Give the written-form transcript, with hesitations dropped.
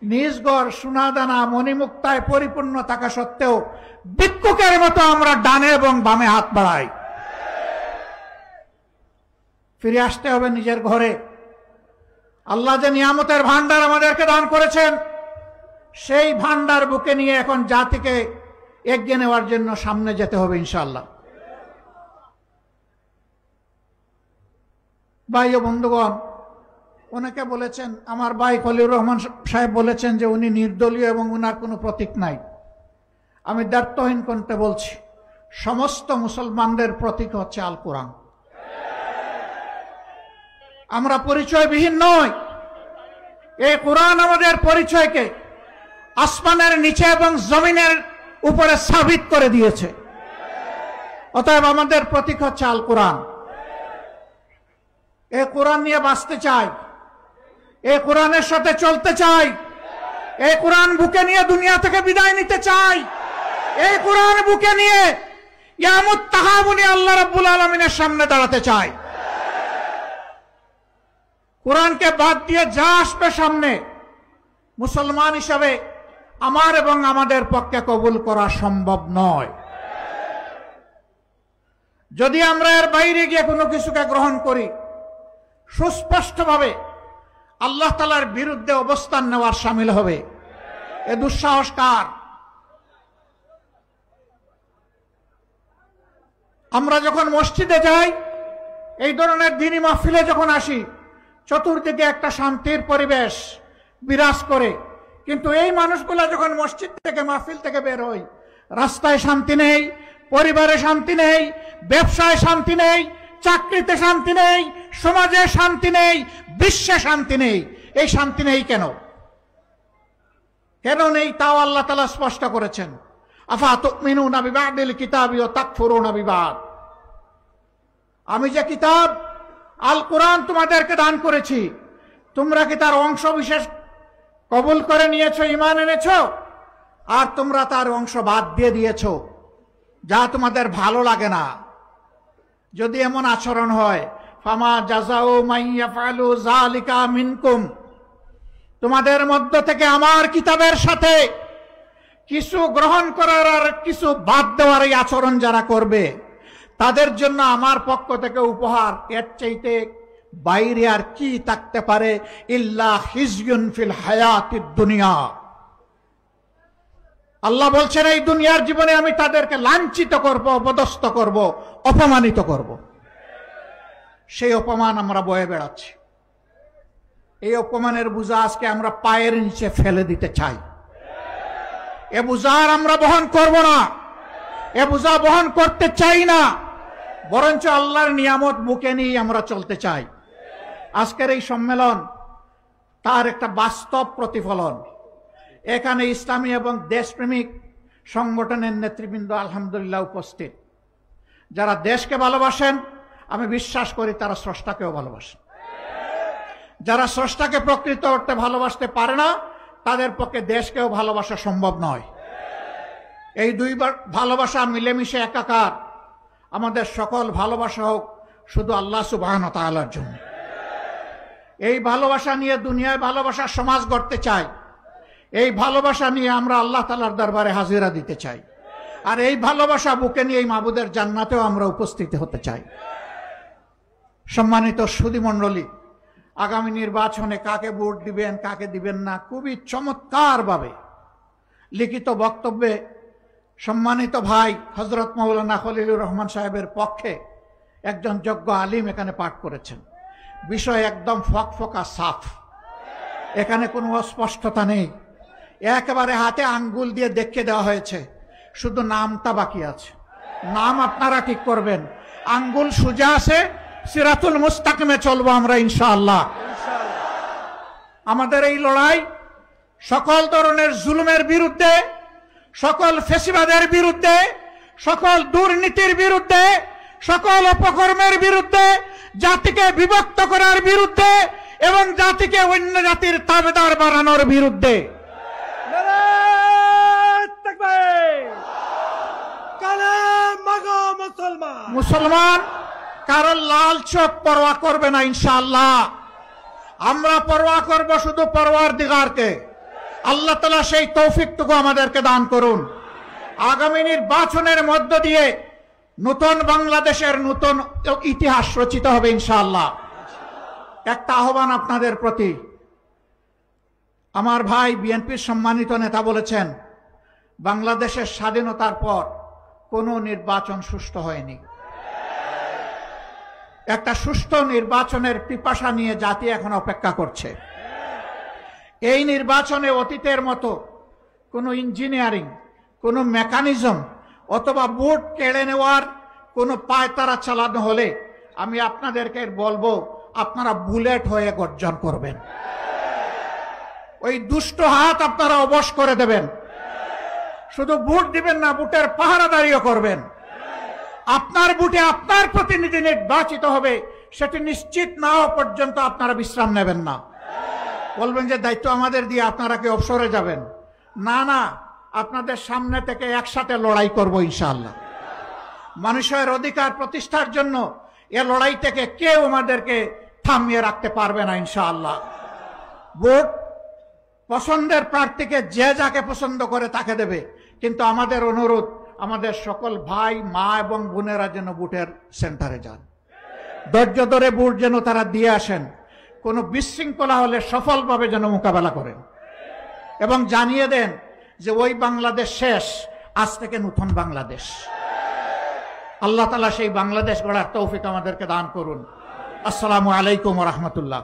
নিজগড় সোনাদানা মণিমুক্তায় পরিপূর্ণ থাকা সত্ত্বেও ভিক্ষুকের মতো আমরা ডানে এবং বামে হাত বাড়াই। ফিরে আসতে হবে নিজের ঘরে। আল্লাহ যে নিয়ামতের ভান্ডার আমাদেরকে দান করেছেন, সেই ভান্ডার বুকে নিয়ে এখন জাতিকে এগিয়ে নেওয়ার জন্য সামনে যেতে হবে ইনশাআল্লাহ। ভাই ও বন্ধুগণ, অনেকে বলেছেন, আমার ভাই খলিলুর রহমান সাহেব বলেছেন যে উনি নির্দলীয় এবং উনার কোনো প্রতীক নাই। আমি দায়িত্বহীন কণ্ঠে বলছি, সমস্ত মুসলমানদের প্রতীক হচ্ছে আল কোরআন। আমরা পরিচয়বিহীন নই। এই কোরআন আমাদের পরিচয়কে আসমানের নিচে এবং জমিনের উপরে সাবিত করে দিয়েছে। অতএব আমাদের প্রতীক হচ্ছে আল কোরআন। এই কোরআন নিয়ে বাঁচতে চাই, এই কোরআনের সাথে চলতে চাই, এই কোরআন বুকে নিয়ে দুনিয়া থেকে বিদায় নিতে চাই, এই কোরআন বুকে নিয়ে কিয়ামত তাহাবুনি আল্লাহ রাব্বুল আলামিনের সামনে দাঁড়াতে চাই। কোরআনকে বাদ দিয়ে যা আসবে সামনে, মুসলমান হিসাবে আমার এবং আমাদের পক্ষে কবুল করা সম্ভব নয়। যদি আমরা এর বাইরে গিয়ে কোনো কিছুকে গ্রহণ করি, সুস্পষ্টভাবে আল্লাহ তাআলার বিরুদ্ধে অবস্থান নেওয়ার শামিল হবে। এ দুঃসাহস কার? আমরা যখন মসজিদে যাই, এই ধরনের দ্বীনি মাহফিলে যখন আসি, চতুর্দিকে একটা শান্তির পরিবেশ বিরাজ করে, কিন্তু এই মানুষগুলা যখন মসজিদ থেকে মাহফিল থেকে বের হয়, রাস্তায় শান্তি নেই, পরিবারে শান্তি নেই, ব্যবসায় শান্তি নেই, চাকরিতে শান্তি নেই, সমাজে শান্তি নেই, বিশ্বে শান্তি নেই। এই শান্তি নেই কেন? কেন নেই তাও আল্লাহ তাআলা স্পষ্ট করেছেন। আফা তুমিনুনা বিবাদিল কিতাবি ওয়া তাকফুরুনা বিবাদ। আমি যে কিতাব আল কোরআন তোমাদেরকে দান করেছি, তোমরা কি তার অংশ বিশেষ কবুল করে নিয়েছো, ঈমান এনেছো, আর তোমরা তার অংশ বাদ দিয়ে দিয়েছো, যা তোমাদের ভালো লাগে না। যদি এমন আচরণ হয়, ফামা জাযাউ মান ইয়াফআলু যালিকা মিনকুম, তোমাদের মধ্য থেকে আমার কিতাবের সাথে কিছু গ্রহণ করার আর কিছু বাদ দেওয়ার এই আচরণ যারা করবে, তাদের জন্য আমার পক্ষ থেকে উপহার এর চাইতে বাইরে আর কি থাকতে পারে? ইল্লা খিজয়ুন ফিল হায়াতিদ দুনিয়া। আল্লাহ বলছেন, এই দুনিয়ার জীবনে আমি তাদেরকে লাঞ্ছিত করব, অপদস্থ করব, অপমানিত করব। সেই অপমান আমরা বয়ে বেড়াচ্ছি। এই অপমানের বোঝা আজকে আমরা পায়ের নিচে ফেলে দিতে চাই। এ বোঝা আর আমরা বহন করব না, এ বোঝা বহন করতে চাই না, বরঞ্চ আল্লাহর নিয়ামত বুকে নিয়ে আমরা চলতে চাই। আজকের এই সম্মেলন তার একটা বাস্তব প্রতিফলন। এখানে ইসলামী এবং দেশপ্রেমিক সংগঠনের নেতৃবৃন্দ আলহামদুলিল্লাহ উপস্থিত। যারা দেশকে ভালোবাসেন, আমি বিশ্বাস করি তারা স্রষ্টাকেও ভালোবাসেন। যারা স্রষ্টাকে প্রকৃত অর্থে ভালোবাসতে পারে না, তাদের পক্ষে দেশকেও ভালোবাসা সম্ভব নয়। এই দুইবার ভালোবাসা মিলেমিশে একাকার। আমাদের সকল ভালোবাসা হোক শুধু আল্লাহ সুবহানাহু ওয়া তাআলার জন্য। এই ভালোবাসা নিয়ে দুনিয়ায় ভালোবাসার সমাজ গড়তে চাই। এই ভালোবাসা নিয়ে আমরা আল্লাহ তাআলার দরবারে হাজিরা দিতে চাই। আর এই ভালোবাসা বুকে নিয়ে এই মাবুদের জান্নাতেও আমরা উপস্থিত হতে চাই। সম্মানিত সুধী মণ্ডলী, আগামী নির্বাচনে কাকে ভোট দিবেন, কাকে দিবেন না, খুবই চমৎকারভাবে লিখিত বক্তব্যে সম্মানিত ভাই হযরত মাওলানা খলিলুর রহমান সাহেবের পক্ষে একজন যোগ্য আলিম এখানে পাঠ করেছেন। বিষয় একদম ফকফকা সাফ, এখানে কোনো অস্পষ্টতা নেই। একেবারে হাতে আঙ্গুল দিয়ে দেখিয়ে দেওয়া হয়েছে, শুধু নামটা বাকি আছে। নাম আপনারা ঠিক করবেন। আঙ্গুল সোজা আছে, সিরাতুল মুস্তাকিমে চলবো আমরা ইনশাআল্লাহ। আমাদের এই লড়াই সকল ধরনের জুলুমের বিরুদ্ধে, সকল ফেসিবাদের বিরুদ্ধে, সকল দুর্নীতির বিরুদ্ধে, সকল অপকর্মের বিরুদ্ধে, জাতিকে বিভক্ত করার বিরুদ্ধে এবং জাতিকে অন্য জাতির তাবেদার বানানোর বিরুদ্ধে। মুসলমান কারো লাল চোখ পরোয়া করবে না ইনশাআল্লাহ। আমরা পরোয়া করব শুধু পরওয়ারদিগারকে। আল্লাহ তাআলা সেই তৌফিকটুকু আমাদেরকে দান করুন। আগামী নির্বাচনের মধ্য দিয়ে নতুন বাংলাদেশের নতুন ইতিহাস রচিত হবে ইনশাআল্লাহ। একটা আহ্বান আপনাদের প্রতি, আমার ভাই বিএনপির সম্মানিত নেতা বলেছেন বাংলাদেশের স্বাধীনতার পর কোনো নির্বাচন সুষ্ঠু হয়নি। একটা সুষ্ঠু নির্বাচনের পিপাসা নিয়ে জাতি এখন অপেক্ষা করছে। এই নির্বাচনে অতীতের মতো কোনো ইঞ্জিনিয়ারিং, কোনো মেকানিজম অথবা ভোট কেড়ে নেওয়ার কোনো পায়তারা চালানো হলে আমি আপনাদেরকে বলবো আপনারা বুলেট হয়ে গর্জন করবেন। ওই দুষ্ট হাত আপনারা অবশ করে দেবেন। শুধু ভোট দিবেন না, ভোটের পাহারাদারিও করবেন। আপনার ভোটে আপনার প্রতিনিধি নির্বাচিত হবে, সেটি নিশ্চিত না হওয়া পর্যন্ত আপনারা বিশ্রাম নেবেন না। বলবেন যে দায়িত্ব আমাদের দিয়ে আপনারা কি অবসরে যাবেন? না না, আপনাদের সামনে থেকে একসাথে লড়াই করব ইনশাআল্লাহ। মানুষের অধিকার প্রতিষ্ঠার জন্য এ লড়াই থেকে কেউ আমাদেরকে থামিয়ে রাখতে পারবে না ইনশাআল্লাহ। ভোট পছন্দের প্রার্থীকে যে যাকে পছন্দ করে তাকে দেবে, কিন্তু আমাদের অনুরোধ আমাদের সকল ভাই মা এবং বোনেরা যেন ভোটের সেন্টারে যান, ধৈর্য ধরে ভোট যেন তারা দিয়ে আসেন, কোনো বিশৃঙ্খলা হলে সফলভাবে যেন মোকাবেলা করেন এবং জানিয়ে দেন যে ওই বাংলাদেশ শেষ, আজ থেকে নতুন বাংলাদেশ। আল্লাহ তাআলা সেই বাংলাদেশ গড়ার তৌফিক আমাদেরকে দান করুন। আসসালামু আলাইকুম ওয়া রাহমাতুল্লাহ।